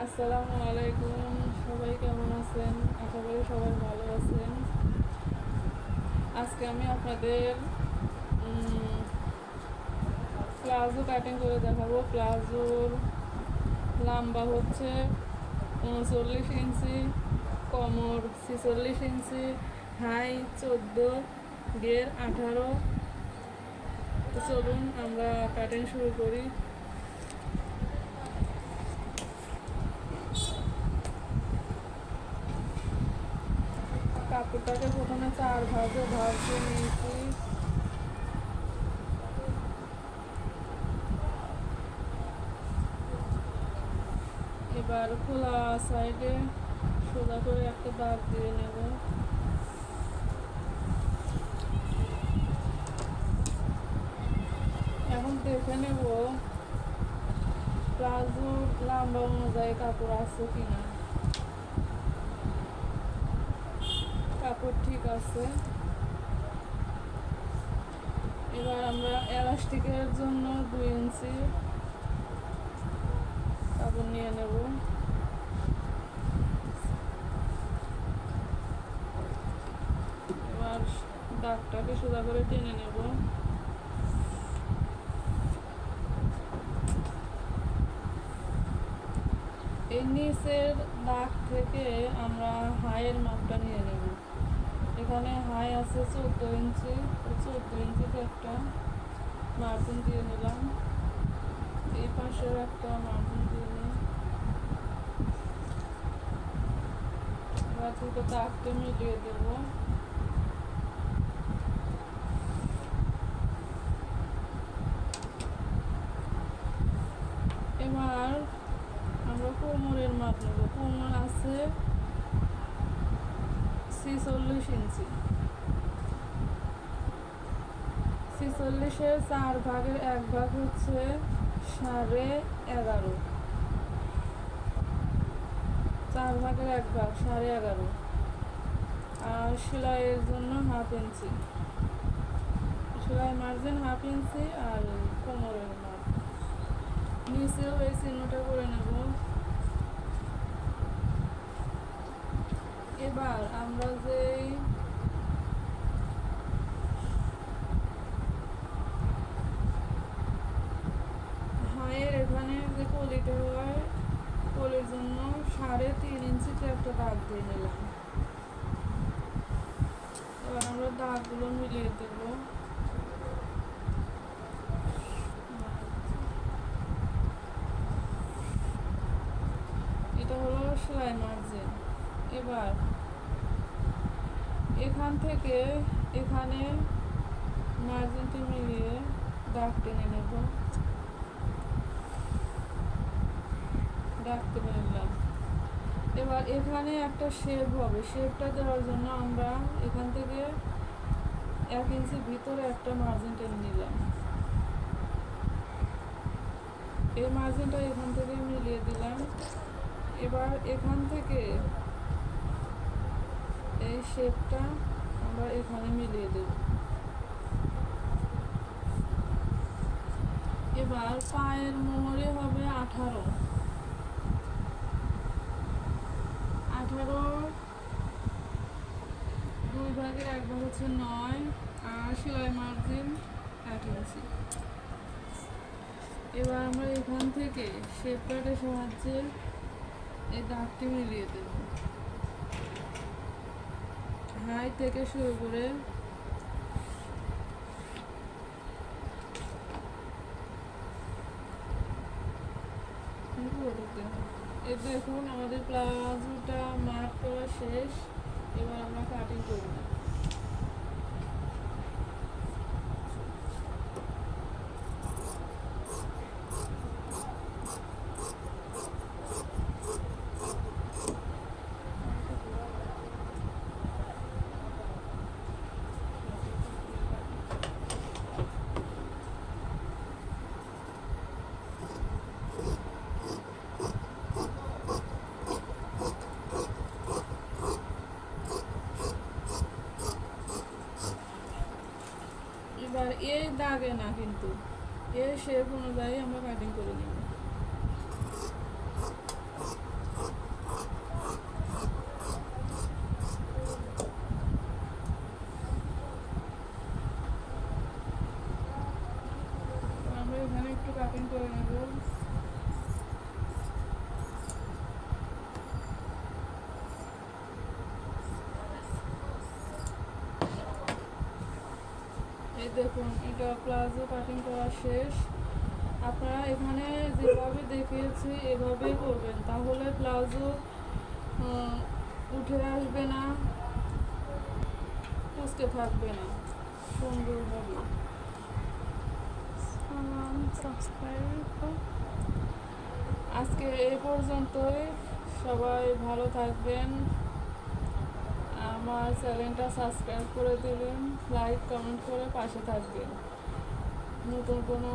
আসসালামু আলাইকুম, সবাই কেমন আছেন? আশা করি সবাই ভালো আছেন। আজকে আমি আপনাদের প্লাজো কাটিং করে দেখাবো। প্লাজোর লম্বা হচ্ছে 39 ইঞ্চি, কোমর 46 ইঞ্চি, হাই 14, গের 18। তো চলুন আমরা কাটিং শুরু করি। কাপড়টাকে প্রথমে 4 ভাগে ভাগ করে নিয়েছি। এবার খোলা সাইডে সোজা করে একটা দাগ দিয়ে নেব। এখন দেখে নেব প্লাজো লম্বা অনুযায়ী কাপড় আছে কিনা। কাপড় ঠিক আছে। এবার আমরা এলাস্টিকের জন্য 2 ইঞ্চি কাপড় নিয়ে নেব। এবার দাগটাকে সোজা করে টেনে নেব। এই নিচের দাগ থেকে আমরা হাইয়ের মাপটা নিয়ে নেব। এখানে হাই আছে 14 ইঞ্চি, 14 ইঞ্চিতে একটা মার্জিন দিয়ে নিলাম। এই পাশের একটা মার্জিন দিয়ে নিই। এবার দুটো দাগকে মিলিয়ে দেব। এবার আমরা কোমরের মাপ নেব। কোমর আছে 46 ইঞ্চি। 46-এর 4 ভাগের 1 ভাগ হচ্ছে 11.5। 4 ভাগের 1 ভাগ 11.5। আর সেলাইয়ের জন্য 1/2 ইঞ্চি, সেলাই মার্জিন 1/2 ইঞ্চি। আর কোমরের মাপ নিচেও এই চিহ্নটা করে নেব। এবার আমরা যেই হাইয়ের এখানে যে কলিটা হয়, কলির জন্য 3.5 ইঞ্চিতে একটা দাগ দিয়ে নিলাম। এবার আমরা দাগগুলো মিলিয়ে দেব। এটা হলো সেলাই মার্জিন। এবার এখান থেকে এখানে মার্জিনটি মিলিয়ে দাগ টেনে নেব। দাগ টেনে নিলাম। এবার এখানে একটা শেপ হবে। শেপটা দেওয়ার জন্য আমরা এখান থেকে 1 ইঞ্চি ভিতরে একটা মার্জিন টেনে নিলাম। এই মার্জিনটা এখান থেকে মিলিয়ে দিলাম। এবার এখান থেকে এই শেপটা আমরা এখানে মিলিয়ে দেব। এবার পায়ের মোহরে হবে 18। 2 ভাগের 1 ভাগ হচ্ছে 9। আর সেলাই মার্জিন 1 ইঞ্চি। এবার আমরা এখান থেকে শেপ কাটের সাহায্যে এই দাগটি মিলিয়ে দেব। হাই থেকে শুরু করে এই দেখুন আমাদের প্লাজোটা মার্ক করা শেষ। এবার আমরা কাটিং করব। এবার এই দাগে না, কিন্তু এই শেপ অনুযায়ী আমরা কাটিং করে নেব। এই দেখুন, এটা প্লাজো কাটিং করা শেষ। আপনারা এখানে যেভাবে দেখিয়েছি এভাবেই করবেন, তাহলে প্লাজো উঠে আসবে না, কুচকে থাকবে না, সুন্দর হবে। আজকে এই পর্যন্তই। সবাই ভালো থাকবেন, আমার চ্যানেলটা সাবস্ক্রাইব করে দেবেন, লাইক কমেন্ট করে পাশে থাকবেন। নতুন কোনো